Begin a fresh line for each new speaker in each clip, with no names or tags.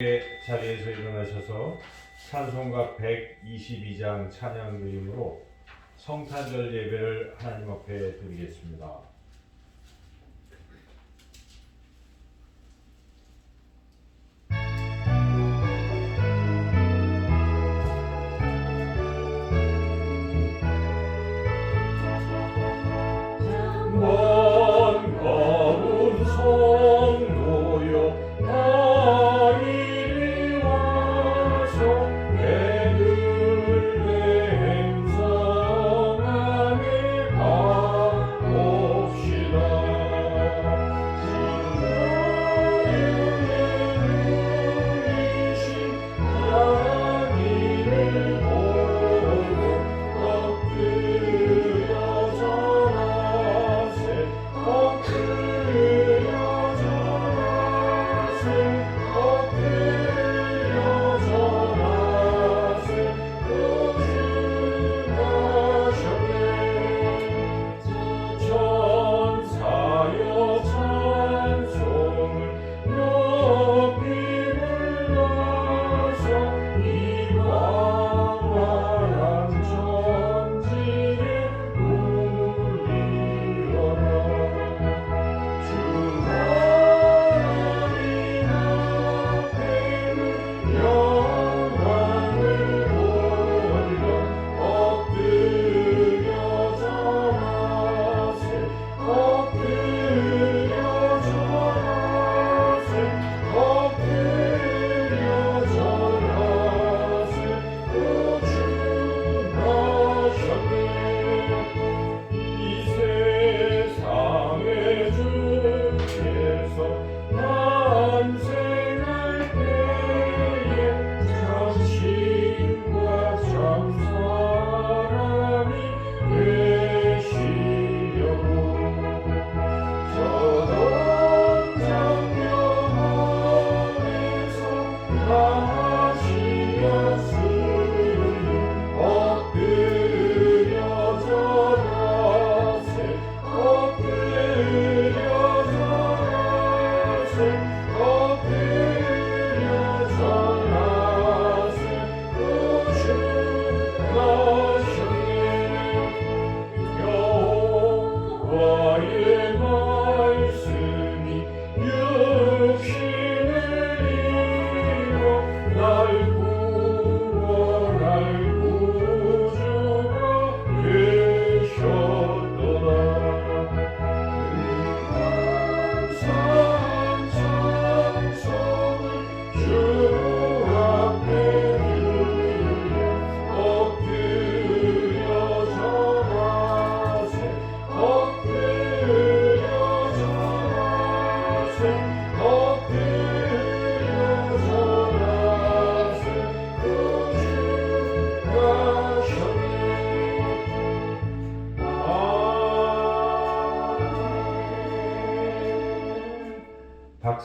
자리에서 일어나셔서 찬송가 122장 찬양 드림으로 성탄절 예배를 하나님 앞에 드리겠습니다.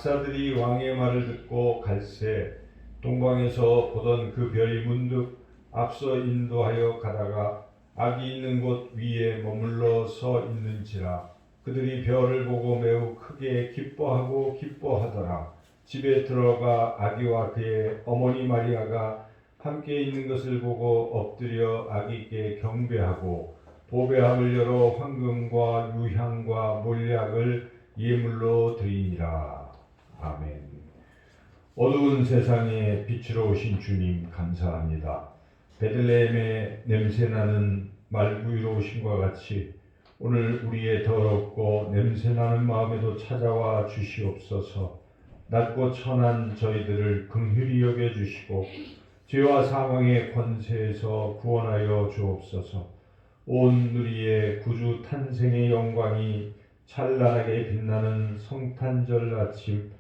박사들이 왕의 말을 듣고 갈새 동방에서 보던 그 별이 문득 앞서 인도하여 가다가 악이 있는 곳 위에 머물러 서 있는지라. 그들이 별을 보고 매우 크게 기뻐하더라. 집에 들어가 아기와 그의 어머니 마리아가 함께 있는 것을 보고 엎드려 아기께 경배하고 보배함을 열어 황금과 유향과 몰약을 예물로 드리니라. 아멘. 어두운 세상에 빛으로 오신 주님 감사합니다. 베들레헴에 냄새나는 말구유로 오신과 같이 오늘 우리의 더럽고 냄새나는 마음에도 찾아와 주시옵소서. 낮고 천한 저희들을 긍휼히 여겨주시고 죄와 사망의 권세에서 구원하여 주옵소서. 온 누리의 구주 탄생의 영광이 찬란하게 빛나는 성탄절 아침,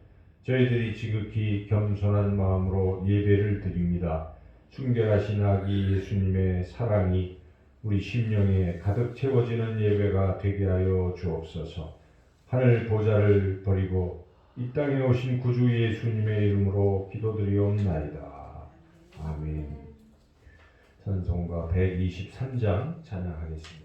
저희들이 지극히 겸손한 마음으로 예배를 드립니다. 순결하신 아기 예수님의 사랑이 우리 심령에 가득 채워지는 예배가 되게 하여 주옵소서. 하늘 보좌를 버리고 이 땅에 오신 구주 예수님의 이름으로 기도드리옵나이다. 아멘. 찬송가 123장 찬양하겠습니다.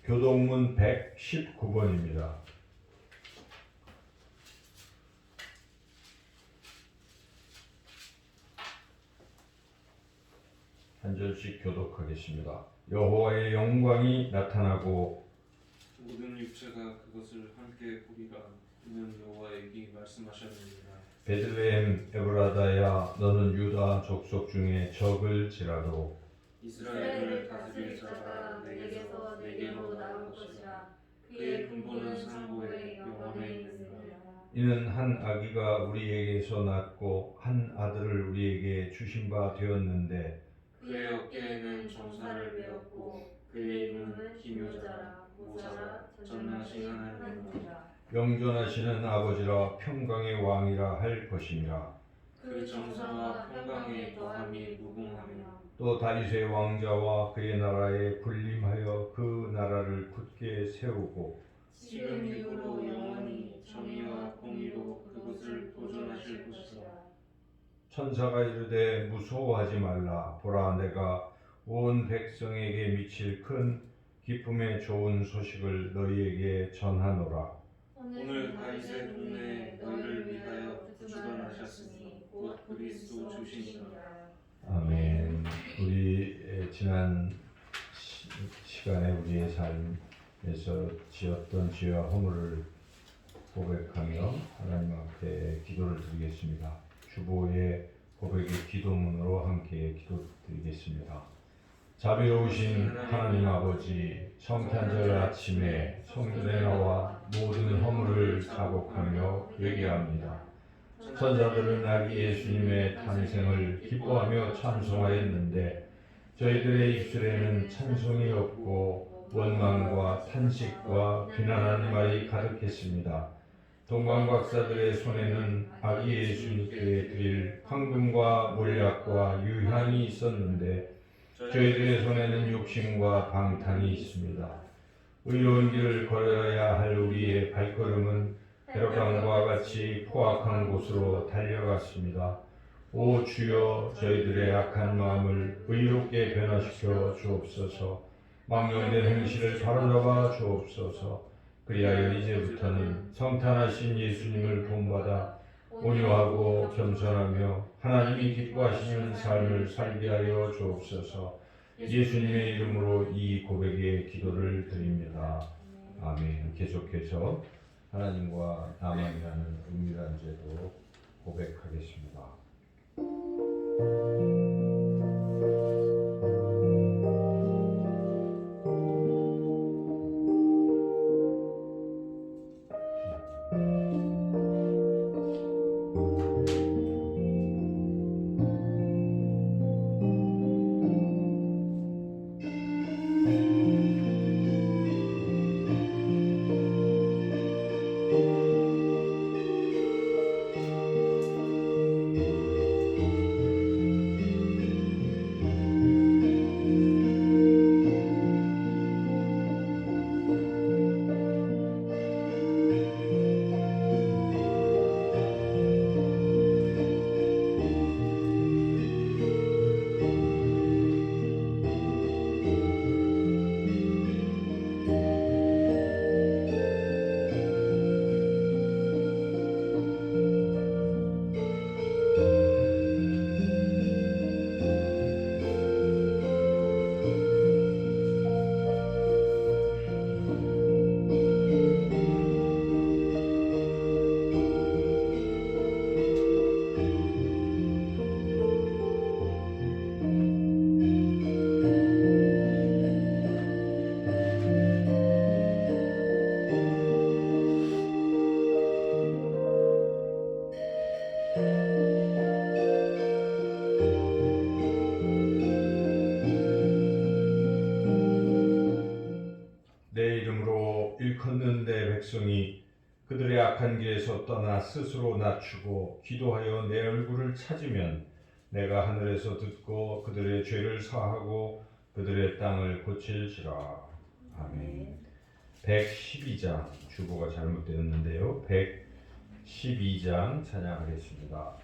교동문 119번입니다. 한 절씩 교독하겠습니다. 여호와의 영광이 나타나고
모든 육체가 그것을 함께 보리라. 이는 여호와에게 말씀하셨느니라.
베들레헴 에브라다야 너는 유다 족속 중에 적을지라도
이스라엘을 다스릴 자가 내게서 내게로 나올 것이라. 그의 근본은 상고의 영원에 있느니라.
이는 한 아기가 우리에게서 낳고 한 아들을 우리에게 주신 바 되었는데
그의 어깨에는 정사를 메었고 그의 이름은 기묘자라 모사라 전능하신 하나님이라.
영존하시는 아버지라 평강의 왕이라 할 것이니라.
그 정사와 평강의 더함이 무궁하며
또 다윗의 왕자와 그의 나라에 군림하여 그 나라를 굳게 세우고
지금 이후로 영원히 정의와 공의로 그곳을 보존하실 것이라.
천사가 이르되 무서워하지 말라. 보라 내가 온 백성에게 미칠 큰 기쁨의 좋은 소식을 너희에게 전하노라.
오늘 다윗의 동네에 너희를 위하여 구주관하셨으니 곧 그리스도 주시니라.
아멘. 우리 지난 시간에 우리의 삶에서 지었던 죄와 허물을 고백하며 하나님 앞에 기도를 드리겠습니다. 주보의 고백의 기도문으로 함께 기도드리겠습니다. 자비로우신 하나님 아버지, 성탄절 아침에 성전에 나와 모든 허물을 자복하며 회개합니다. 천사들은 아기 예수님의 탄생을 기뻐하며 찬송하였는데 저희들의 입술에는 찬송이 없고 원망과 탄식과 비난하는 말이 가득했습니다. 동방박사들의 손에는 아기 예수님께 드릴 황금과 몰약과 유향이 있었는데 저희들의 손에는 욕심과 방탕이 있습니다. 의로운 길을 걸어야 할 우리의 발걸음은 헤롯강과 같이 포악한 곳으로 달려갔습니다. 오 주여, 저희들의 악한 마음을 의롭게 변화시켜 주옵소서. 망령된 행실을 바로잡아 주옵소서. 그리하여 이제부터는 성탄하신 예수님을 본받아 온유하고 겸손하며 하나님이 기뻐하시는 삶을 살게 하여 주옵소서. 예수님의 이름으로 이 고백의 기도를 드립니다. 아멘. 계속해서 하나님과 나만이라는 은밀한 제도 고백하겠습니다. 일컫는 내 백성이 그들의 악한 길에서 떠나 스스로 낮추고 기도하여 내 얼굴을 찾으면 내가 하늘에서 듣고 그들의 죄를 사하고 그들의 땅을 고칠지라. 아멘. 112장 주보가 잘못되었는데요. 112장 찬양하겠습니다.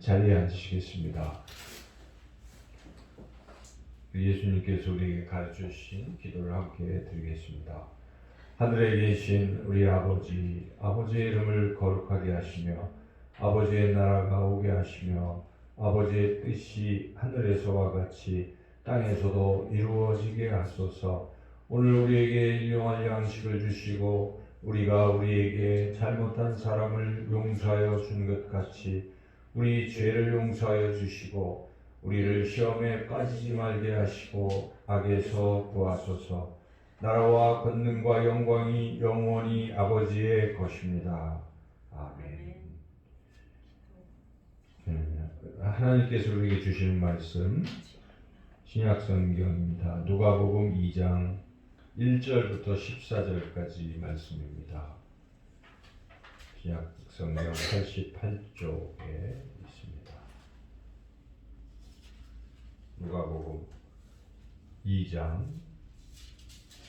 자리에 앉으시겠습니다. 예수님께서 우리에게 가르쳐 주신 기도를 함께 드리겠습니다. 하늘에 계신 우리 아버지, 아버지의 이름을 거룩하게 하시며 아버지의 나라가 오게 하시며 아버지의 뜻이 하늘에서와 같이 땅에서도 이루어지게 하소서. 오늘 우리에게 일용할 양식을 주시고 우리가 우리에게 잘못한 사람을 용서하여 준 것 같이 우리 죄를 용서하여 주시고 우리를 시험에 빠지지 말게 하시고 악에서 구하소서. 나라와 권능과 영광이 영원히 아버지의 것입니다. 아멘. 하나님께서 우리에게 주시는 말씀 신약성경입니다. 누가복음 2장 1절부터 14절까지 말씀입니다. 신약성경 88쪽에 있습니다. 누가복음 2장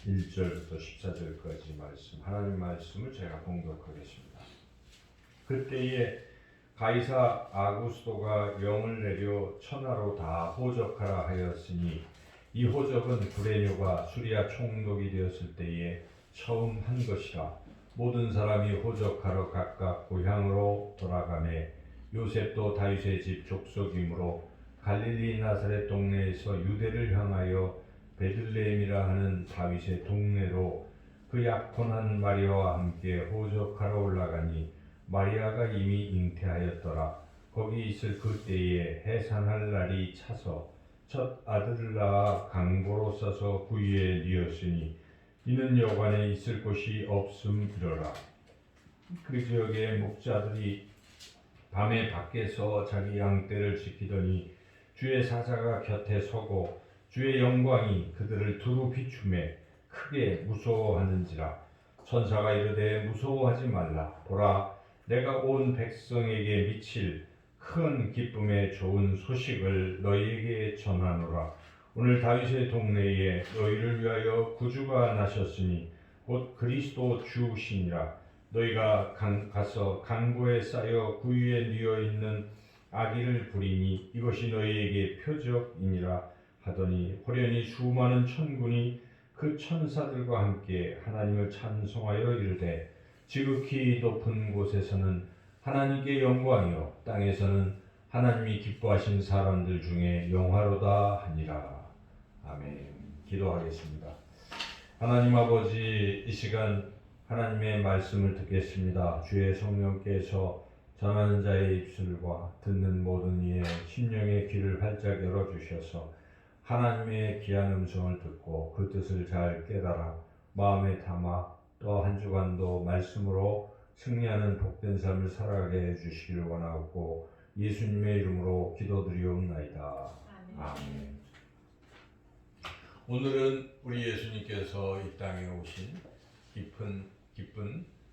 1절부터 14절까지 말씀, 하나님 말씀을 제가 봉독하겠습니다. 그때에 가이사 아구스도가 영을 내려 천하로 다 호적하라 하였으니 이 호적은 구레뇨가 수리아 총독이 되었을 때에 처음 한 것이라. 모든 사람이 호적하러 각각 고향으로 돌아가매 요셉도 다윗의 집 족속이므로 갈릴리 나사렛 동네에서 유대를 향하여 베들레헴이라 하는 다윗의 동네로 그 약혼한 마리아와 함께 호적하러 올라가니 마리아가 이미 잉태하였더라. 거기 있을 그때에 해산할 날이 차서 첫 아들을 낳아 강보로 싸서 구유에 뉘었으니 이는 여관에 있을 곳이 없음이로라. 그 지역의 목자들이 밤에 밖에서 자기 양떼를 지키더니 주의 사자가 곁에 서고 주의 영광이 그들을 두루 비추매 크게 무서워하는지라. 천사가 이르되 무서워하지 말라. 보라, 내가 온 백성에게 미칠 큰 기쁨의 좋은 소식을 너희에게 전하노라. 오늘 다윗의 동네에 너희를 위하여 구주가 나셨으니 곧 그리스도 주시니라. 너희가 가서 강보에 쌓여 구유에 뉘어 있는 아기를 부리니 이것이 너희에게 표적이니라 하더니 호련히 수많은 천군이 그 천사들과 함께 하나님을 찬송하여 이르되 지극히 높은 곳에서는 하나님께 영광이요 땅에서는 하나님이 기뻐하신 사람들 중에 영화로다 하니라. 아멘. 기도하겠습니다. 하나님 아버지, 이 시간 하나님의 말씀을 듣겠습니다. 주의 성령께서 전하는 자의 입술과 듣는 모든 이의 심령의 귀를 활짝 열어주셔서 하나님의 귀한 음성을 듣고 그 뜻을 잘 깨달아 마음에 담아 또 한 주간도 말씀으로 승리하는 복된 삶을 살아가게 해주시기를 원하고 예수님의 이름으로 기도드리옵나이다. 아멘. 오늘은 우리 예수님께서 이 땅에 오신 기쁜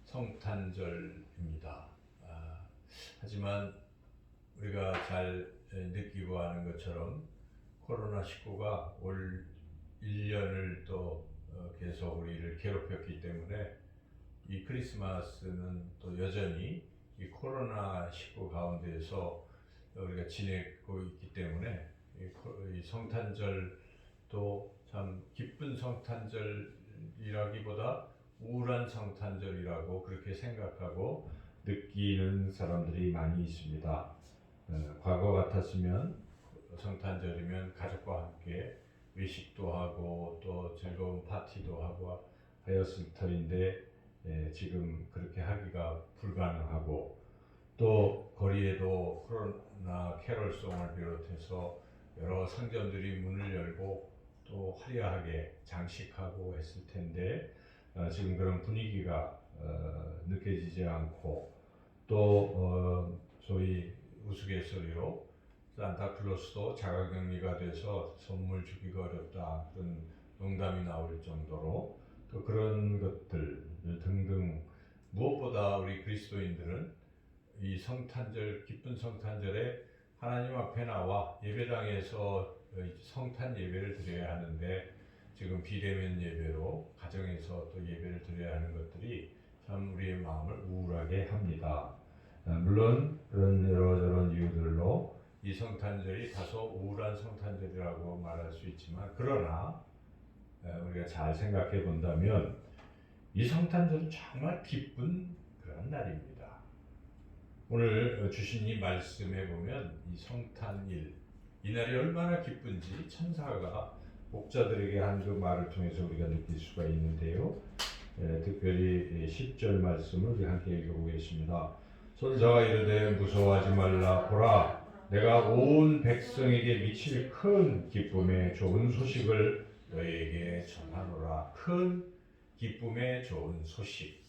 성탄절입니다. 하지만 우리가 잘 느끼고 아는 것처럼 코로나19가 올 1년을 또 계속 우리를 괴롭혔기 때문에 이 크리스마스는 또 여전히 이 코로나19 가운데에서 우리가 지내고 있기 때문에 이 성탄절도 참 기쁜 성탄절이라기보다 우울한 성탄절이라고 그렇게 생각하고 느끼는 사람들이 많이 있습니다. 과거 같았으면 성탄절이면 가족과 함께 외식도 하고 또 즐거운 파티도 하고 하였을 터인데 지금 그렇게 하기가 불가능하고 또 거리에도 코로나 캐럴송을 비롯해서 여러 상점들이 문을 열고 또 화려하게 장식하고 했을 텐데 지금 그런 분위기가 느껴지지 않고 또 소위 우스갯소리로 산타클로스도 자가격리가 돼서 선물 주기가 어렵다 그런 농담이 나올 정도로 또 그런 것들 등등 무엇보다 우리 그리스도인들은 이 성탄절 기쁜 성탄절에 하나님 앞에 나와 예배당에서 성탄 예배를 드려야 하는데 지금 비대면 예배로 가정에서 또 예배를 드려야 하는 것들이 참 우리의 마음을 우울하게 합니다. 물론 그런 이러저런 이유들로 이 성탄절이 다소 우울한 성탄절이라고 말할 수 있지만 그러나 우리가 잘 생각해 본다면 이 성탄절은 정말 기쁜 그런 날입니다. 오늘 주신 이 말씀에 보면 이 성탄일 이 날이 얼마나 기쁜지 천사가 목자들에게 한 그 말을 통해서 우리가 느낄 수가 있는데요. 특별히 10절 말씀을 우리 함께 읽어보겠습니다. 선자가 이르되 무서워하지 말라. 보라, 내가 온 백성에게 미칠 큰 기쁨의 좋은 소식을 너희에게 전하노라. 큰 기쁨에 좋은 소식.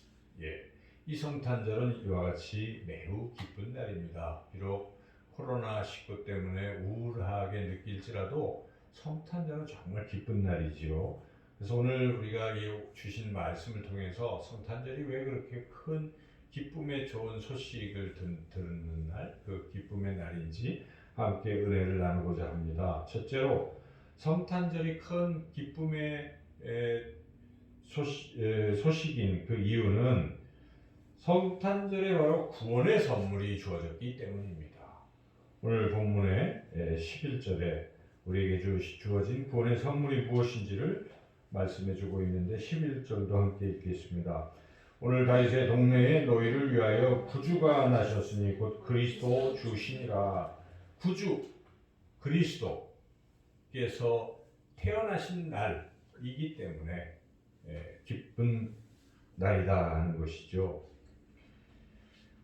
이 성탄절은 이와 같이 매우 기쁜 날입니다. 비록 코로나19 때문에 우울하게 느낄지라도 성탄절은 정말 기쁜 날이지요. 그래서 오늘 우리가 이 주신 말씀을 통해서 성탄절이 왜 그렇게 큰 기쁨에 좋은 소식을 듣는 날, 그 기쁨의 날인지 함께 은혜를 나누고자 합니다. 첫째로 성탄절이 큰 기쁨의 소식인 그 이유는 성탄절에 바로 구원의 선물이 주어졌기 때문입니다. 오늘 본문의 11절에 우리에게 주어진 구원의 선물이 무엇인지를 말씀해 주고 있는데 11절도 함께 읽겠습니다. 오늘 다윗의 동네에 너희를 위하여 구주가 나셨으니 곧 그리스도 주시니라. 구주 그리스도께서 태어나신 날이기 때문에 기쁜 날이다 하는 것이죠.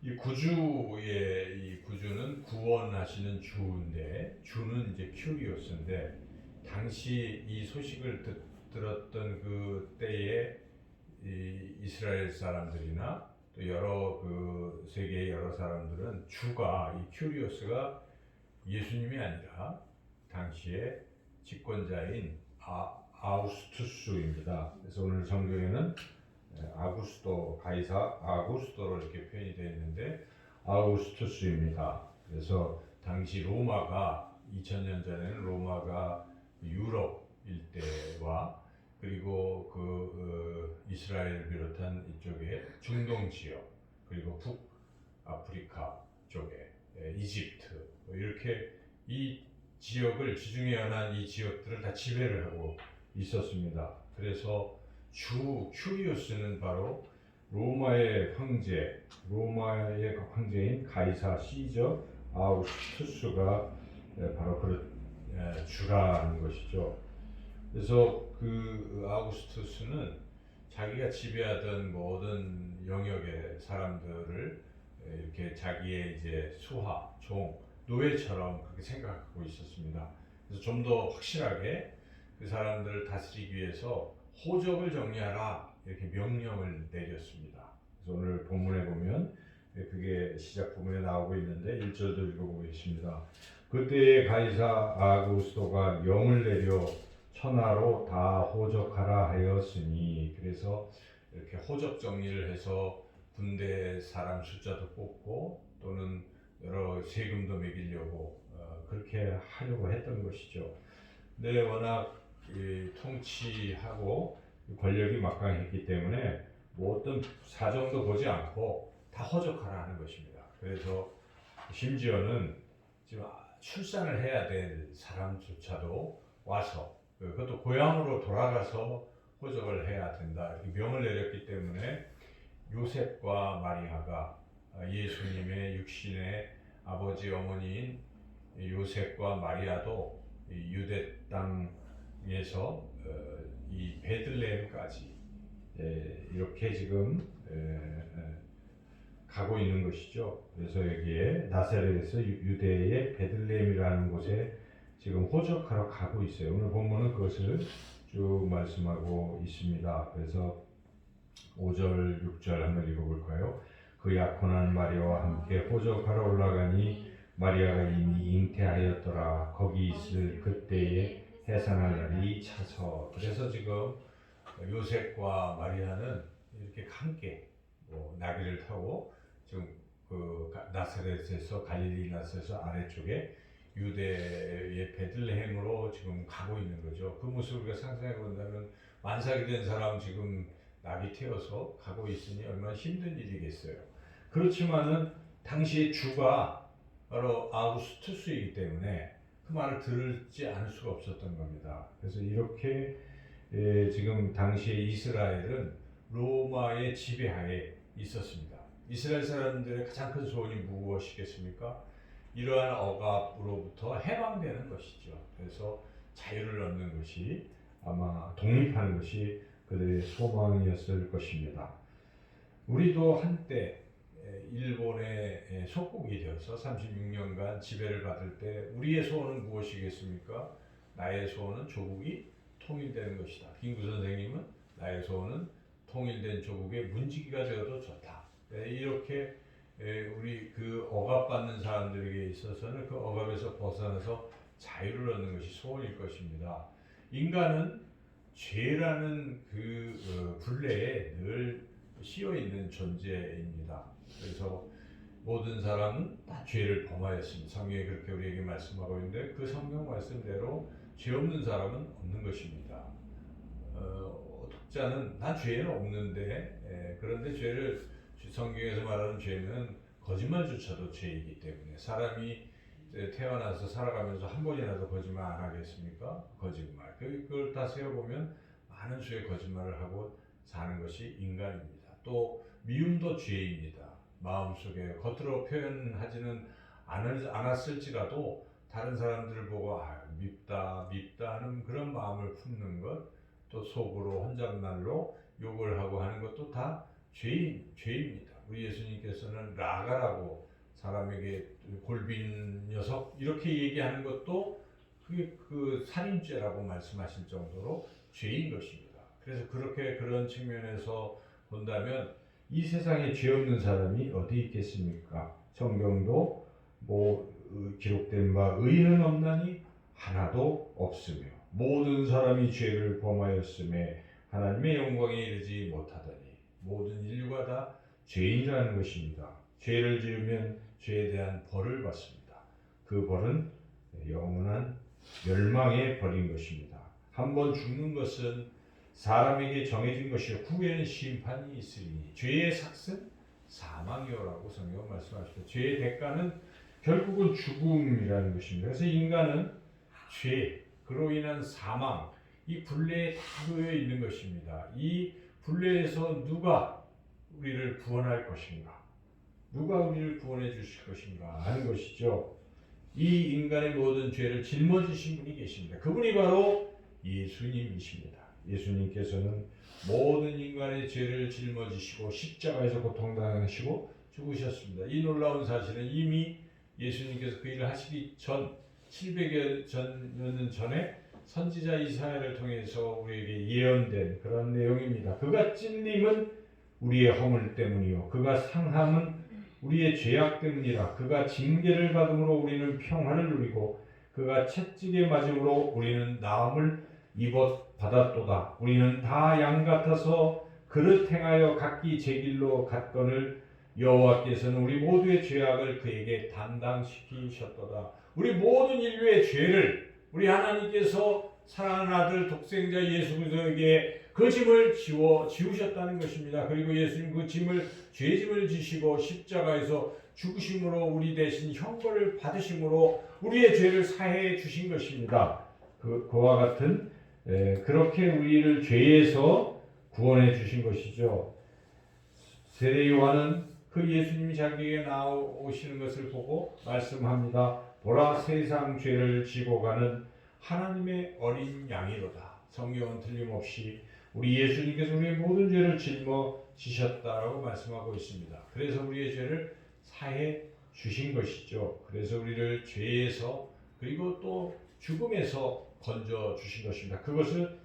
이 구주는 구원하시는 주인데, 주는 이제 큐리오스인데, 당시 이 소식을 들었던 그 때에 이 이스라엘 사람들이나 또 여러 그 세계의 여러 사람들은 주가, 이 큐리오스가 예수님이 아니라 당시에 집권자인 아우구스투스입니다. 그래서 오늘 성경에는 아구스도, 가이사 아구스도로 이렇게 표현이 되어 있는데 아우구스투스입니다. 그래서 당시 로마가 2000년 전에는 로마가 유럽 일대와 그리고 이스라엘을 비롯한 이쪽에 중동 지역, 그리고 북아프리카 쪽에 이집트, 이렇게 이 지역을, 지중해 연안 이 지역들을 다 지배를 하고 있었습니다. 그래서 주 큐리오스는 바로 로마의 황제인 가이사 시저 아우구스투스가 바로 주라는 것이죠. 그래서 그 아우구스투스는 자기가 지배하던 모든 영역의 사람들을 이렇게 자기의 이제 수하, 종, 노예처럼 그렇게 생각하고 있었습니다. 그래서 좀 더 확실하게 그 사람들을 다스리기 위해서 호적을 정리하라 이렇게 명령을 내렸습니다. 그래서 오늘 본문에 보면 그게 시작 부분에 나오고 있는데 1절도 읽어보겠습니다. 그때에 가이사 아구스도가 영을 내려 천하로 다 호적하라 하였으니, 그래서 이렇게 호적 정리를 해서 군대 사람 숫자도 뽑고 또는 여러 세금도 매기려고 그렇게 하려고 했던 것이죠. 근데 워낙 통치하고 권력이 막강했기 때문에 뭐 어떤 사정도 보지 않고 다 허적하라 하는 것입니다. 그래서 심지어는 지금 출산을 해야 될 사람조차도 와서, 그것도 고향으로 돌아가서 호적을 해야 된다 이렇게 명을 내렸기 때문에 요셉과 마리아가 예수님의 육신의 아버지 어머니인 요셉과 마리아도 유대 땅에서 이 베들레헴까지 이렇게 지금 가고 있는 것이죠. 그래서 여기에 나사렛에서 유대의 베들레헴이라는 곳에 지금 호적하러 가고 있어요. 오늘 본문은 그것을 쭉 말씀하고 있습니다. 그래서 5절, 6절 한번 읽어볼까요? 그 약혼한 마리아와 함께 호적하러 올라가니 마리아가 이미 잉태하였더라. 거기 있을 그때에 해산할 날이 차서. 그래서 지금 요셉과 마리아는 이렇게 함께 나귀를 타고 지금 그 나사렛에서, 갈릴리 나사렛에서 아래쪽에 유대의 베들레헴으로 지금 가고 있는 거죠. 그 모습을 우리가 상상해 본다면 만삭이 된 사람 지금 나귀 태워서 가고 있으니 얼마나 힘든 일이겠어요. 그렇지만은 당시의 주가 바로 아우구스투스이기 때문에 그 말을 들지 않을 수가 없었던 겁니다. 그래서 이렇게 지금 당시의 이스라엘은 로마의 지배하에 있었습니다. 이스라엘 사람들의 가장 큰 소원이 무엇이겠습니까? 이러한 억압으로부터 해방되는 것이죠. 그래서 자유를 얻는 것이, 아마 독립하는 것이 그들의 소망이었을 것입니다. 우리도 한때 일본의 속국이 되어서 36년간 지배를 받을 때 우리의 소원은 무엇이겠습니까? 나의 소원은 조국이 통일되는 것이다. 김구 선생님은 나의 소원은 통일된 조국의 문지기가 되어도 좋다. 이렇게 우리 그 억압받는 사람들에게 있어서는 그 억압에서 벗어나서 자유를 얻는 것이 소원일 것입니다. 인간은 죄라는 그 굴레에 늘 씌어 있는 존재입니다. 그래서 모든 사람은 다 죄를 범하였습니다. 성경이 그렇게 우리에게 말씀하고 있는데 그 성경 말씀대로 죄 없는 사람은 없는 것입니다. 독자는 난 죄는 없는데 그런데 죄를 성경에서 말하는 죄는 거짓말조차도 죄이기 때문에 사람이 태어나서 살아가면서 한 번이라도 거짓말 안 하겠습니까? 거짓말. 그걸 다 세어보면 많은 수의 거짓말을 하고 사는 것이 인간입니다. 또 미움도 죄입니다. 마음속에 겉으로 표현하지는 않았을지라도 다른 사람들을 보고 밉다 하는 그런 마음을 품는 것, 또 속으로 혼잣말로 욕을 하고 하는 것도 다 죄입니다. 우리 예수님께서는 라가라고 사람에게 골빈 녀석 이렇게 얘기하는 것도 그게 그 살인죄라고 말씀하실 정도로 죄인 것입니다. 그래서 그런 측면에서 본다면 이 세상에 죄 없는 사람이 어디 있겠습니까? 성경도 기록된 바 의인은 없나니 하나도 없으며 모든 사람이 죄를 범하였음에 하나님의 영광에 이르지 못하더니 모든 인류가 다 죄인이라는 것입니다. 죄를 지으면 죄에 대한 벌을 받습니다. 그 벌은 영원한 멸망의 벌인 것입니다. 한번 죽는 것은 사람에게 정해진 것이요 후에는 심판이 있으리니 죄의 삭은 사망이요라고 성경은 말씀하십니다. 죄의 대가는 결국은 죽음이라는 것입니다. 그래서 인간은 죄, 그로 인한 사망, 이 굴레에 다 놓여 있는 것입니다. 이 굴레에서 누가 우리를 구원할 것인가? 누가 우리를 구원해 주실 것인가 하는 것이죠. 이 인간의 모든 죄를 짊어지신 분이 계십니다. 그분이 바로 예수님이십니다. 예수님께서는 모든 인간의 죄를 짊어지시고 십자가에서 고통당하시고 죽으셨습니다. 이 놀라운 사실은 이미 예수님께서 그 일을 하시기 전 700여 년 전에 선지자 이사야를 통해서 우리에게 예언된 그런 내용입니다. 그가 찔림은 우리의 허물 때문이요 그가 상함은 우리의 죄악 때문이라. 그가 징계를 받음으로 우리는 평화를 누리고 그가 채찍에 맞음으로 우리는 나음을 받았도다. 우리는 다 양 같아서 그릇 행하여 각기 제 길로 갔거늘 여호와께서는 우리 모두의 죄악을 그에게 담당시키셨도다. 우리 모든 인류의 죄를 우리 하나님께서 사랑하는 아들 독생자 예수 그리스도에게 그 짐을 지우셨다는 것입니다. 그리고 예수님 그 죄짐을 지시고 십자가에서 죽으심으로 우리 대신 형벌을 받으심으로 우리의 죄를 사해 주신 것입니다. 그와 같은 그렇게 우리를 죄에서 구원해 주신 것이죠. 세례 요한은 그 예수님이 자기에게 나오시는 것을 보고 말씀합니다. 보라 세상 죄를 지고 가는 하나님의 어린 양이로다. 성경은 틀림없이 우리 예수님께서 우리의 모든 죄를 짊어지셨다라고 말씀하고 있습니다. 그래서 우리의 죄를 사해 주신 것이죠. 그래서 우리를 죄에서 그리고 또 죽음에서 건져 주신 것입니다. 그것을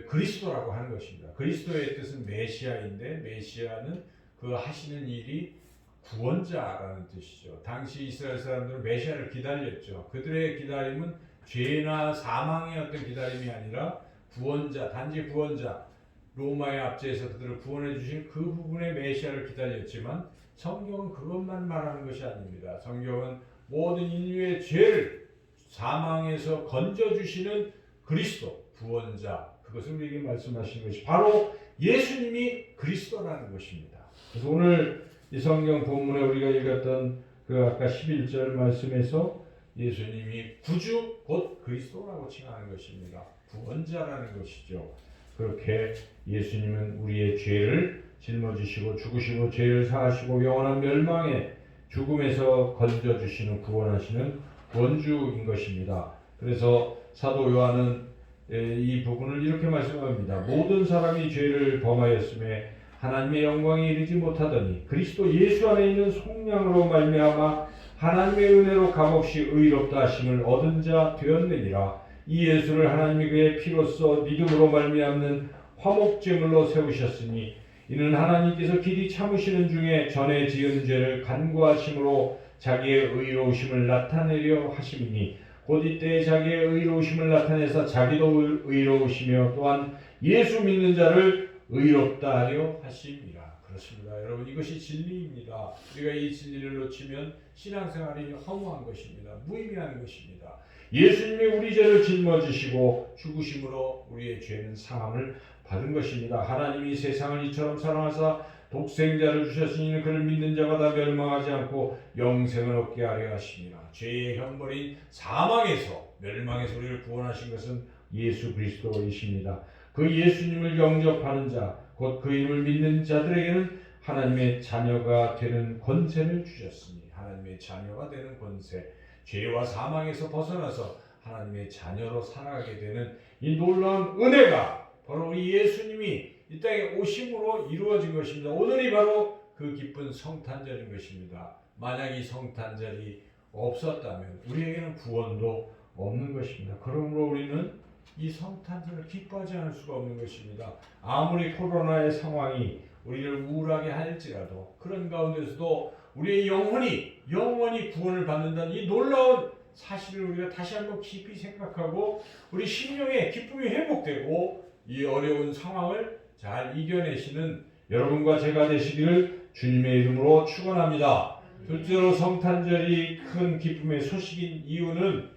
그리스도라고 하는 것입니다. 그리스도의 뜻은 메시아인데 메시아는 그 하시는 일이 구원자라는 뜻이죠. 당시 이스라엘 사람들은 메시아를 기다렸죠. 그들의 기다림은 죄나 사망의 어떤 기다림이 아니라 구원자, 단지 구원자, 로마의 압제에서 그들을 구원해 주신 그 부분의 메시아를 기다렸지만 성경은 그것만 말하는 것이 아닙니다. 성경은 모든 인류의 죄를 사망에서 건져주시는 그리스도, 구원자, 그것을 우리에게 말씀하시는 것이 바로 예수님이 그리스도라는 것입니다. 그래서 오늘 이 성경 본문에 우리가 읽었던 그 아까 11절 말씀에서 예수님이 구주 곧 그리스도라고 칭하는 것입니다. 구원자라는 것이죠. 그렇게 예수님은 우리의 죄를 짊어지시고 죽으시고 죄를 사하시고 영원한 멸망의 죽음에서 건져주시는 구원하시는 구원주인 것입니다. 그래서 사도 요한은 이 부분을 이렇게 말씀합니다. 모든 사람이 죄를 범하였음에 하나님의 영광에 이르지 못하더니 그리스도 예수 안에 있는 속량으로 말미암아 하나님의 은혜로 값없이 의롭다 하심을 얻은 자 되었느니라. 이 예수를 하나님이 그의 피로써 믿음으로 말미암는 화목제물로 세우셨으니 이는 하나님께서 길이 참으시는 중에 전에 지은 죄를 간구하심으로 자기의 의로우심을 나타내려 하심이니 곧 이때에 자기의 의로우심을 나타내사 자기도 의로우시며 또한 예수 믿는 자를 의롭다 하려 하심이라. 그렇습니다. 여러분, 이것이 진리입니다. 우리가 이 진리를 놓치면 신앙생활이 허무한 것입니다. 무의미한 것입니다. 예수님이 우리 죄를 짊어지시고 죽으심으로 우리의 죄는 사함을 받은 것입니다. 하나님이 세상을 이처럼 사랑하사 독생자를 주셨으니 그를 믿는 자가 다 멸망하지 않고 영생을 얻게 하려 하심이라. 죄의 형벌인 사망에서 멸망에서 우리를 구원하신 것은 예수 그리스도이십니다. 그 예수님을 영접하는 자, 곧 그 이름을 믿는 자들에게는 하나님의 자녀가 되는 권세를 주셨으니 하나님의 자녀가 되는 권세, 죄와 사망에서 벗어나서 하나님의 자녀로 살아가게 되는 이 놀라운 은혜가 바로 우리 예수님이 이 땅에 오심으로 이루어진 것입니다. 오늘이 바로 그 기쁜 성탄절인 것입니다. 만약 이 성탄절이 없었다면 우리에게는 구원도 없는 것입니다. 그러므로 우리는 이 성탄절을 기뻐하지 않을 수가 없는 것입니다. 아무리 코로나의 상황이 우리를 우울하게 할지라도 그런 가운데서도 우리의 영원히 구원을 받는다는 이 놀라운 사실을 우리가 다시 한번 깊이 생각하고 우리 심령의 기쁨이 회복되고 이 어려운 상황을 잘 이겨내시는 여러분과 제가 되시기를 주님의 이름으로 축원합니다. 둘째로 성탄절이 큰 기쁨의 소식인 이유는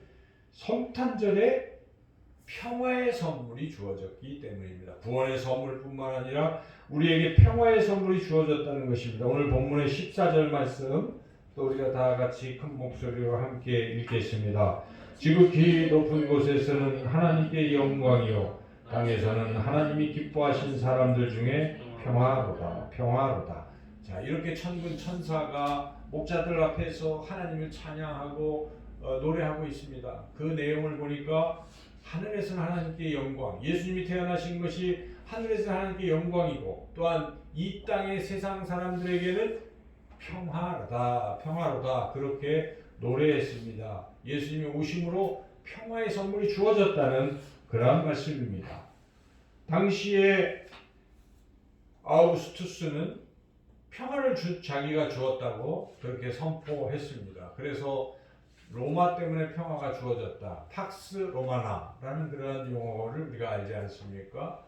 성탄절에 평화의 선물이 주어졌기 때문입니다. 구원의 선물뿐만 아니라 우리에게 평화의 선물이 주어졌다는 것입니다. 오늘 본문의 14절 말씀 또 우리가 다 같이 큰 목소리로 함께 읽겠습니다. 지극히 높은 곳에서는 하나님께 영광이요 땅에서는 하나님이 기뻐하신 사람들 중에 평화로다 평화로다. 자, 이렇게 천군 천사가 목자들 앞에서 하나님을 찬양하고 노래하고 있습니다. 그 내용을 보니까 하늘에서는 하나님께 영광, 예수님이 태어나신 것이 하늘에서는 하나님께 영광이고 또한 이 땅의 세상 사람들에게는 평화로다 평화로다 그렇게 노래했습니다. 예수님이 오심으로 평화의 선물이 주어졌다는 그러한 말씀입니다. 당시에 아우구스투스는 평화를 자기가 주었다고 그렇게 선포했습니다. 그래서 로마 때문에 평화가 주어졌다. 팍스 로마나라는 그런 용어를 우리가 알지 않습니까?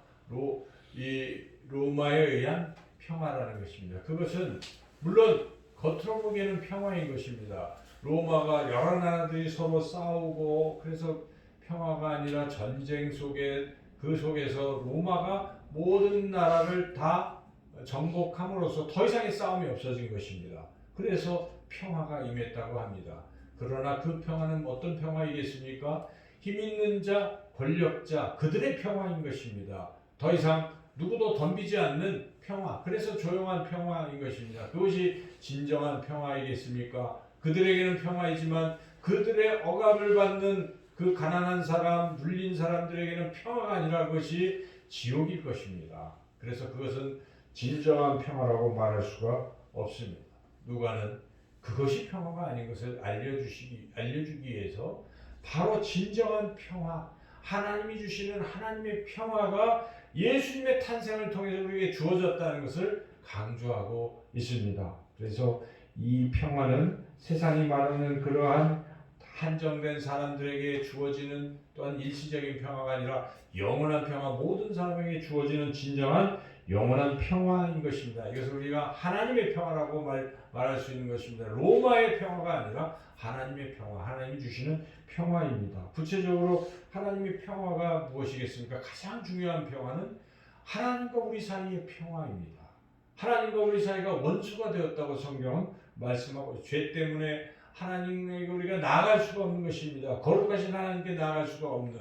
로마에 의한 평화라는 것입니다. 그것은 물론 겉으로 보기에는 평화인 것입니다. 로마가 여러 나라들이 서로 싸우고 그래서 평화가 아니라 전쟁 속에 그 속에서 로마가 모든 나라를 다 정복함으로써 더 이상의 싸움이 없어진 것입니다. 그래서 평화가 임했다고 합니다. 그러나 그 평화는 어떤 평화이겠습니까? 힘 있는 자, 권력자, 그들의 평화인 것입니다. 더 이상 누구도 덤비지 않는 평화, 그래서 조용한 평화인 것입니다. 그것이 진정한 평화이겠습니까? 그들에게는 평화이지만 그들의 억압을 받는 그 가난한 사람, 눌린 사람들에게는 평화가 아니라 그것이 지옥일 것입니다. 그래서 그것은 진정한 평화라고 말할 수가 없습니다. 누가는 그것이 평화가 아닌 것을 알려주기 위해서 바로 진정한 평화, 하나님이 주시는 하나님의 평화가 예수님의 탄생을 통해서 우리에게 주어졌다는 것을 강조하고 있습니다. 그래서 이 평화는 세상이 말하는 그러한 한정된 사람들에게 주어지는 또한 일시적인 평화가 아니라 영원한 평화, 모든 사람에게 주어지는 진정한 영원한 평화인 것입니다. 이것을 우리가 하나님의 평화라고 말할 수 있는 것입니다. 로마의 평화가 아니라 하나님의 평화, 하나님이 주시는 평화입니다. 구체적으로 하나님의 평화가 무엇이겠습니까? 가장 중요한 평화는 하나님과 우리 사이의 평화입니다. 하나님과 우리 사이가 원수가 되었다고 성경은 말씀하고 죄 때문에 하나님에게 우리가 나아갈 수가 없는 것입니다. 거룩하신 하나님께 나아갈 수가 없는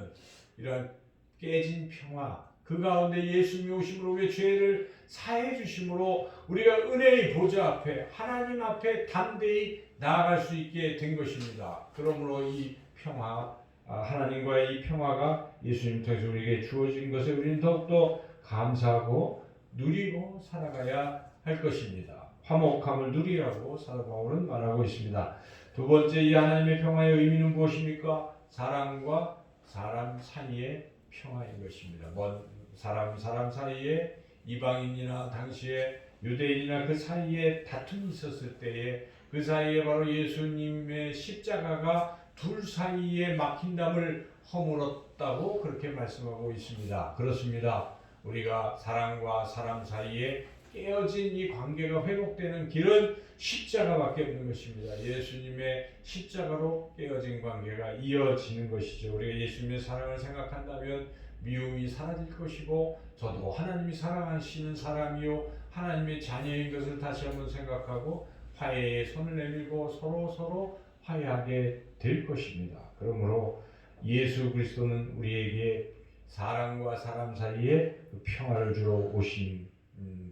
이러한 깨진 평화, 그 가운데 예수님이 오심으로 우리의 죄를 사해 주심으로 우리가 은혜의 보좌 앞에 하나님 앞에 담대히 나아갈 수 있게 된 것입니다. 그러므로 이 평화, 하나님과의 이 평화가 예수님 통해서 우리에게 주어진 것에 우리는 더욱더 감사하고 누리고 살아가야 할 것입니다. 화목함을 누리라고 사도 바울은 말하고 있습니다. 두 번째, 이 하나님의 평화의 의미는 무엇입니까? 사랑과 사람 사이의 평화인 것입니다. 먼 사람 사이에 이방인이나 당시에 유대인이나 그 사이에 다툼이 있었을 때에 그 사이에 바로 예수님의 십자가가 둘 사이에 막힌담을 허물었다고 그렇게 말씀하고 있습니다. 그렇습니다. 우리가 사람과 사람 사이에 깨어진 이 관계가 회복되는 길은 십자가밖에 없는 것입니다. 예수님의 십자가로 깨어진 관계가 이어지는 것이죠. 우리가 예수님의 사랑을 생각한다면 미움이 사라질 것이고 저도 하나님이 사랑하시는 사람이요 하나님의 자녀인 것을 다시 한번 생각하고 화해에 손을 내밀고 서로 화해하게 될 것입니다. 그러므로 예수 그리스도는 우리에게 사람과 사람 사이에 그 평화를 주러 오신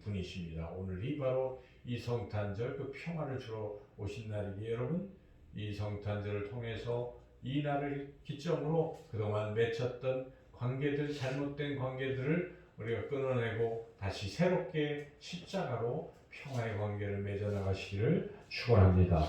분이십니다. 오늘이 바로 이 성탄절 그 평화를 주러 오신 날이기에 여러분 이 성탄절을 통해서 이 날을 기점으로 그동안 맺혔던 관계들 잘못된 관계들을 우리가 끊어내고 다시 새롭게 십자가로 평화의 관계를 맺어 나가시기를 축원합니다.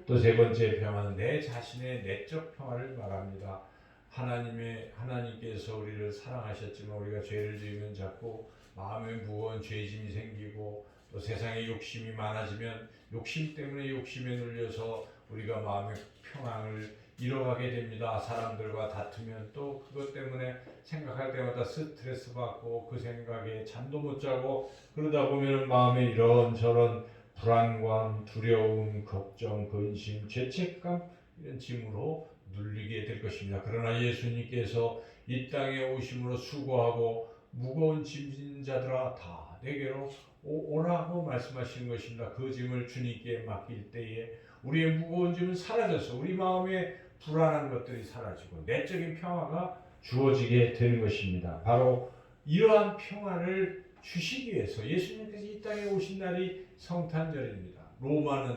또 세 번째 평화는 내 자신의 내적 평화를 말합니다. 하나님께서 우리를 사랑하셨지만 우리가 죄를 지으면 자꾸 마음에 무거운 죄짐이 생기고 또 세상에 욕심이 많아지면 욕심 때문에 욕심에 눌려서 우리가 마음의 평안을 잃어가게 됩니다. 사람들과 다투면 또 그것 때문에 생각할 때마다 스트레스 받고 그 생각에 잠도 못 자고 그러다 보면 마음에 이런저런 불안감, 두려움, 걱정, 근심, 죄책감 이런 짐으로 눌리게 될 것입니다. 그러나 예수님께서 이 땅에 오심으로 수고하고 무거운 짐진 자들아 다 내게로 오라고 말씀하시는 것입니다. 그 짐을 주님께 맡길 때에 우리의 무거운 짐은 사라져서 우리 마음에 불안한 것들이 사라지고 내적인 평화가 주어지게 되는 것입니다. 바로 이러한 평화를 주시기 위해서 예수님께서 이 땅에 오신 날이 성탄절입니다. 로마는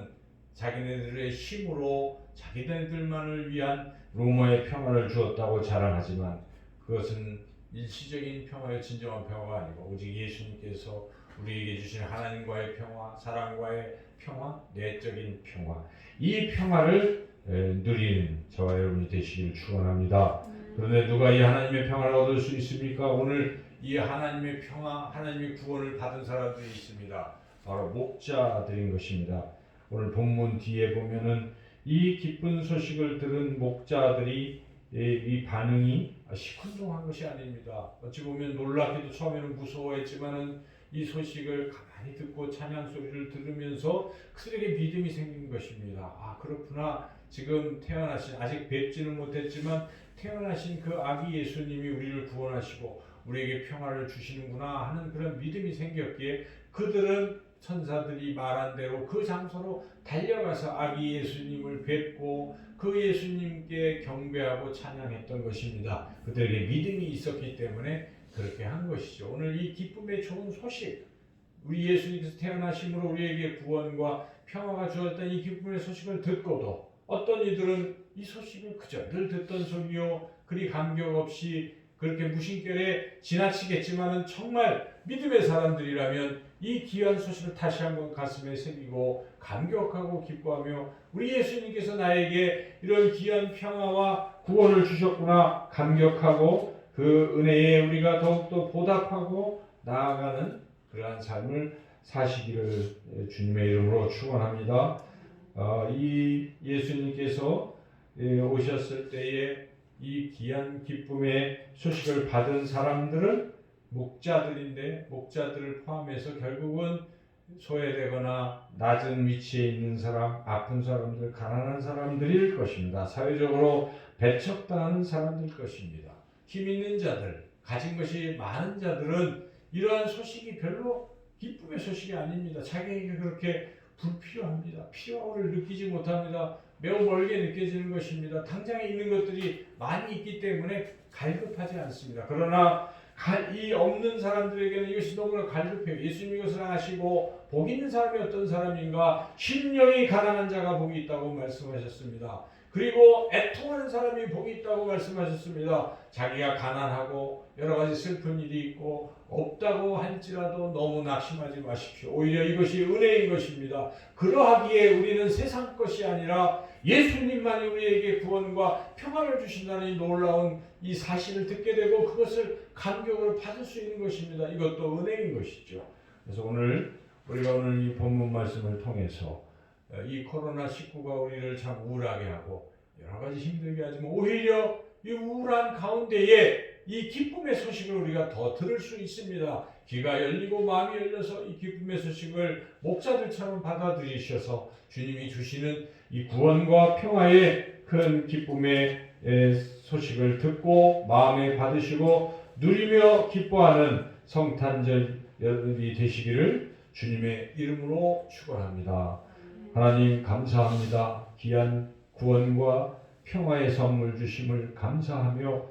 자기네들의 힘으로 자기네들만을 위한 로마의 평화를 주었다고 자랑하지만 그것은 일시적인 평화의 진정한 평화가 아니고 오직 예수님께서 우리에게 주신 하나님과의 평화, 사랑과의 평화, 내적인 평화 이 평화를 누리는 저와 여러분이 되시기를 축원합니다. 그런데 누가 이 하나님의 평화를 얻을 수 있습니까? 오늘 이 하나님의 평화, 하나님의 구원을 받은 사람들이 있습니다. 바로 목자들인 것입니다. 오늘 본문 뒤에 보면은 이 기쁜 소식을 들은 목자들이 이 반응이 시큰둥한 것이 아닙니다. 어찌 보면 놀랍게도 처음에는 무서워했지만은 이 소식을 가만히 듣고 찬양 소리를 들으면서 그들에게 믿음이 생긴 것입니다. 아 그렇구나. 지금 태어나신 아직 뵙지는 못했지만 태어나신 그 아기 예수님이 우리를 구원하시고 우리에게 평화를 주시는구나 하는 그런 믿음이 생겼기에 그들은 천사들이 말한 대로 그 장소로 달려가서 아기 예수님을 뵙고 그 예수님께 경배하고 찬양했던 것입니다. 그들에게 믿음이 있었기 때문에 그렇게 한 것이죠. 오늘 이 기쁨의 좋은 소식, 우리 예수님께서 태어나심으로 우리에게 구원과 평화가 주었던 이 기쁨의 소식을 듣고도 어떤 이들은 이 소식을 그저 늘 듣던 소리요 그리 감격 없이 그렇게 무심결에 지나치겠지만은 정말 믿음의 사람들이라면 이 귀한 소식을 다시 한번 가슴에 새기고 감격하고 기뻐하며 우리 예수님께서 나에게 이런 귀한 평화와 구원을 주셨구나 감격하고 그 은혜에 우리가 더욱더 보답하고 나아가는 그러한 삶을 사시기를 주님의 이름으로 축원합니다. 이 예수님께서 오셨을 때에 이 귀한 기쁨의 소식을 받은 사람들은 목자들인데 목자들을 포함해서 결국은 소외되거나 낮은 위치에 있는 사람, 아픈 사람들, 가난한 사람들일 것입니다. 사회적으로 배척당하는 사람들일 것입니다. 힘 있는 자들, 가진 것이 많은 자들은 이러한 소식이 별로 기쁨의 소식이 아닙니다. 자기에게 그렇게 불필요합니다. 필요를 느끼지 못합니다. 매우 멀게 느껴지는 것입니다. 당장에 있는 것들이 많이 있기 때문에 갈급하지 않습니다. 그러나 이 없는 사람들에게는 이것이 너무나 갈급해요. 예수님이 이것을 아시고 복 있는 사람이 어떤 사람인가? 심령이 가난한 자가 복이 있다고 말씀하셨습니다. 그리고 애통하는 사람이 복이 있다고 말씀하셨습니다. 자기가 가난하고 여러 가지 슬픈 일이 있고 없다고 할지라도 너무 낙심하지 마십시오. 오히려 이것이 은혜인 것입니다. 그러하기에 우리는 세상 것이 아니라 예수님만이 우리에게 구원과 평안을 주신다는 이 놀라운 이 사실을 듣게 되고 그것을 감격을 받을 수 있는 것입니다. 이것도 은혜인 것이죠. 그래서 우리가 오늘 이 본문 말씀을 통해서 이 코로나19가 우리를 참 우울하게 하고 여러 가지 힘들게 하지만 오히려 이 우울한 가운데에 이 기쁨의 소식을 우리가 더 들을 수 있습니다. 귀가 열리고 마음이 열려서 이 기쁨의 소식을 목자들처럼 받아들이셔서 주님이 주시는 이 구원과 평화의 큰 기쁨의 소식을 듣고 마음에 받으시고 누리며 기뻐하는 성탄절이 되시기를 주님의 이름으로 축원합니다. 하나님 감사합니다. 귀한 구원과 평화의 선물 주심을 감사하며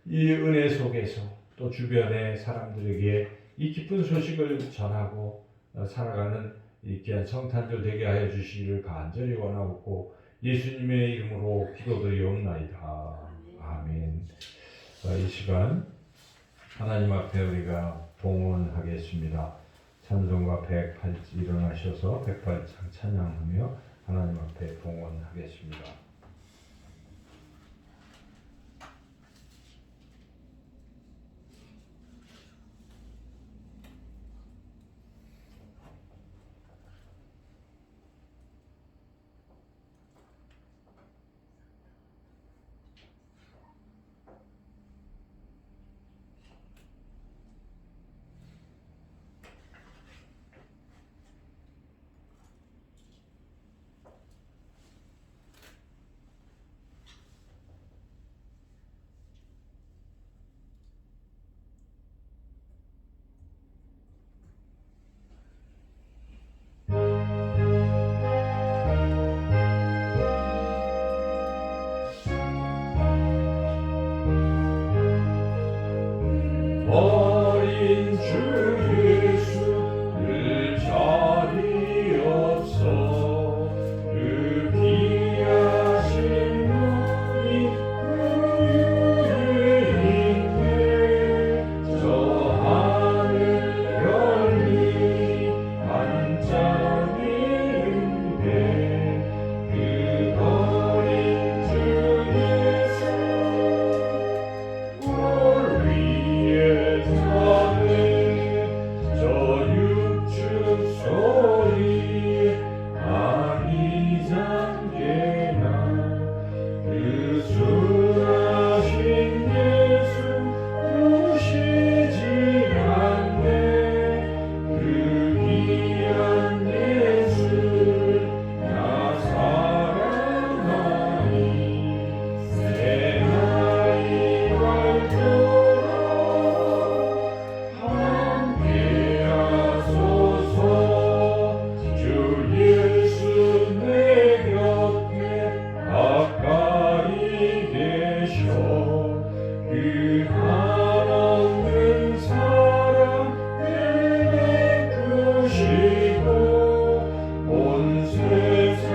이 은혜 속에서 또 주변의 사람들에게 이 기쁜 소식을 전하고 살아가는 이 귀한 성탄절 되게 하여 주시기를 간절히 원하옵고 예수님의 이름으로 기도드리옵나이다. 아멘. 이 시간 하나님 앞에 우리가 봉헌하겠습니다. 찬송가 108 일어나셔서 108장 찬양하며 하나님 앞에 봉헌하겠습니다. 어린 주 예수 늘 자리 없어 그 귀하신 분이 우유인데 저 하늘 열리 반짝이는데 그 어린 주 예수 물 위에 저 육축 소리 많이 잠겨나 그 순하신 예수 우시지 않네 그 귀한 예수를 나 사랑하니 새 나이 밝도록 주 예수 내 곁에 가까이 계셔 그 한없는 사랑 늘 베푸시고 온 세상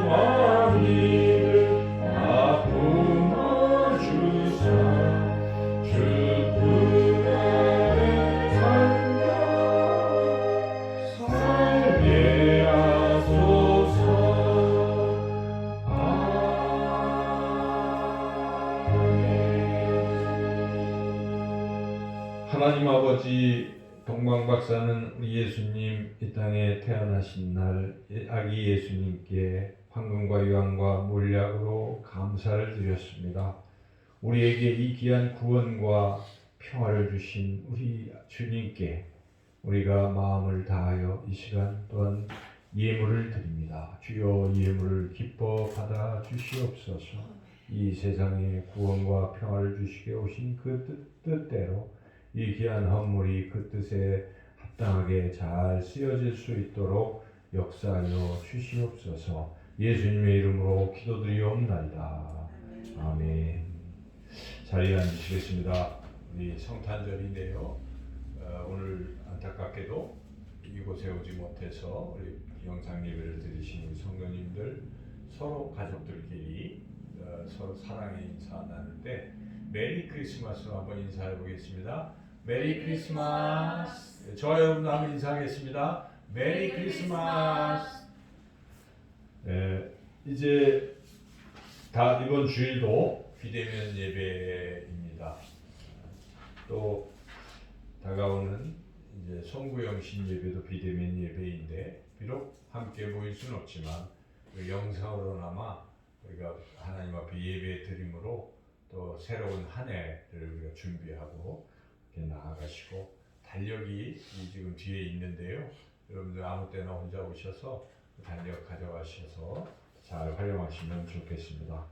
왕이를 다 품어주사 주 품 안에 살게 하소서. 하나님 아버지 동방박사는 우리 예수님 이 땅에 태어나신 날 아기 예수님께 황금과 유황과 몰약으로 감사를 드렸습니다. 우리에게 이 귀한 구원과 평화를 주신 우리 주님께 우리가 마음을 다하여 이 시간 또한 예물을 드립니다. 주여 예물을 기뻐 받아 주시옵소서. 이 세상에 구원과 평화를 주시게 오신 그 뜻대로 이 귀한 헌물이 그 뜻에 합당하게 잘 쓰여질 수 있도록 역사하여 주시옵소서. 예수님의 이름으로 기도드리옵나이다. 아멘. 자리에 앉으시겠습니다. 우리 성탄절인데요. 오늘 안타깝게도 이곳에 오지 못해서 우리 영상 예배를 드리신 우리 성도님들 서로 가족들끼리 서로 사랑의 인사 나눌 때 메리 크리스마스로 한번 인사해 보겠습니다. 메리 크리스마스. 저와 여러분도 한번 인사하겠습니다. 메리 크리스마스. 이제 이번 주일도 비대면 예배입니다. 또 다가오는 이제 성구영신 예배도 비대면 예배인데 비록 함께 모일 수는 없지만 영상으로나마 우리가 하나님 앞에 예배 드림으로 또 새로운 한 해를 우리가 준비하고 이렇게 나아가시고 달력이 지금 뒤에 있는데요. 여러분들 아무 때나 혼자 오셔서 달력 가져가셔서 잘 활용하시면 좋겠습니다.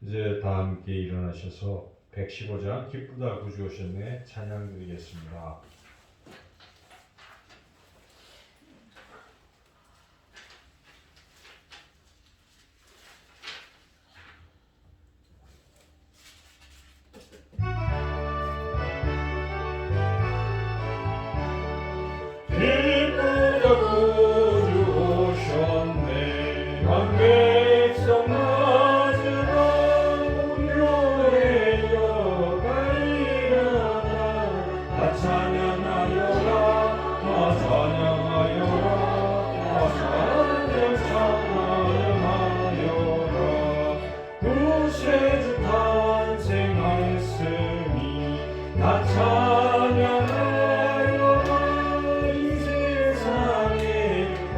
이제 다 함께 일어나셔서 115장 기쁘다 구주 오셨네 찬양 드리겠습니다. 기쁘다 구주 오셨네 백성 맞으라 공효의 여가이라나 다 찬양하여라 다 찬양하여라 다 찬양하여라 구세주 탄생하였으니 다 찬양하여라 이 세상에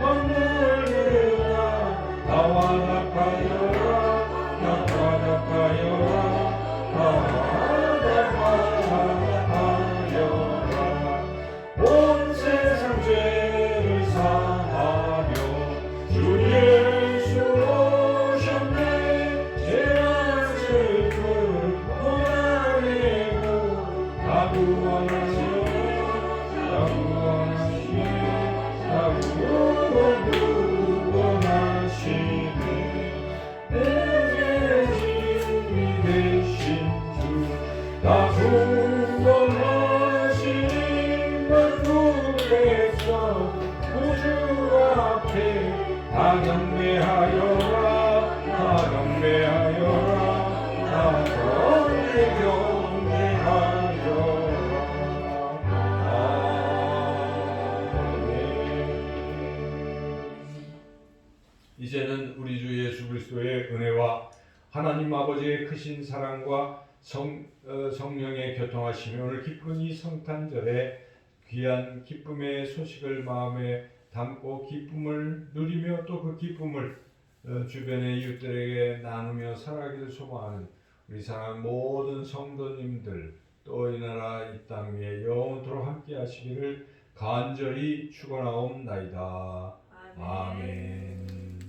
만물들아 다 완악하여라 다 완악하여라 다 완악하여라 온 세상 죄를 사하려 주 예수 오셨네 죄악을 구원하시고 다 구원하시네 은혜심이 되신 주 다 구원하시니 만국 백성 구주 앞에 다 경배하여라 다 경배하여라 다 이제는 우리 주 예수 그리스도의 은혜와 하나님 아버지의 크신 사랑과 성령의 교통하심이 오늘 기쁜 이 성탄절에 귀한 기쁨의 소식을 마음에 담고 기쁨을 누리며 또 그 기쁨을 주변의 이웃들에게 나누며 살아가기를 소망하는 우리 사랑하는 모든 성도님들 또 이 나라 이 땅 위에 영원토록 함께 하시기를 간절히 축원하옵나이다. 아멘.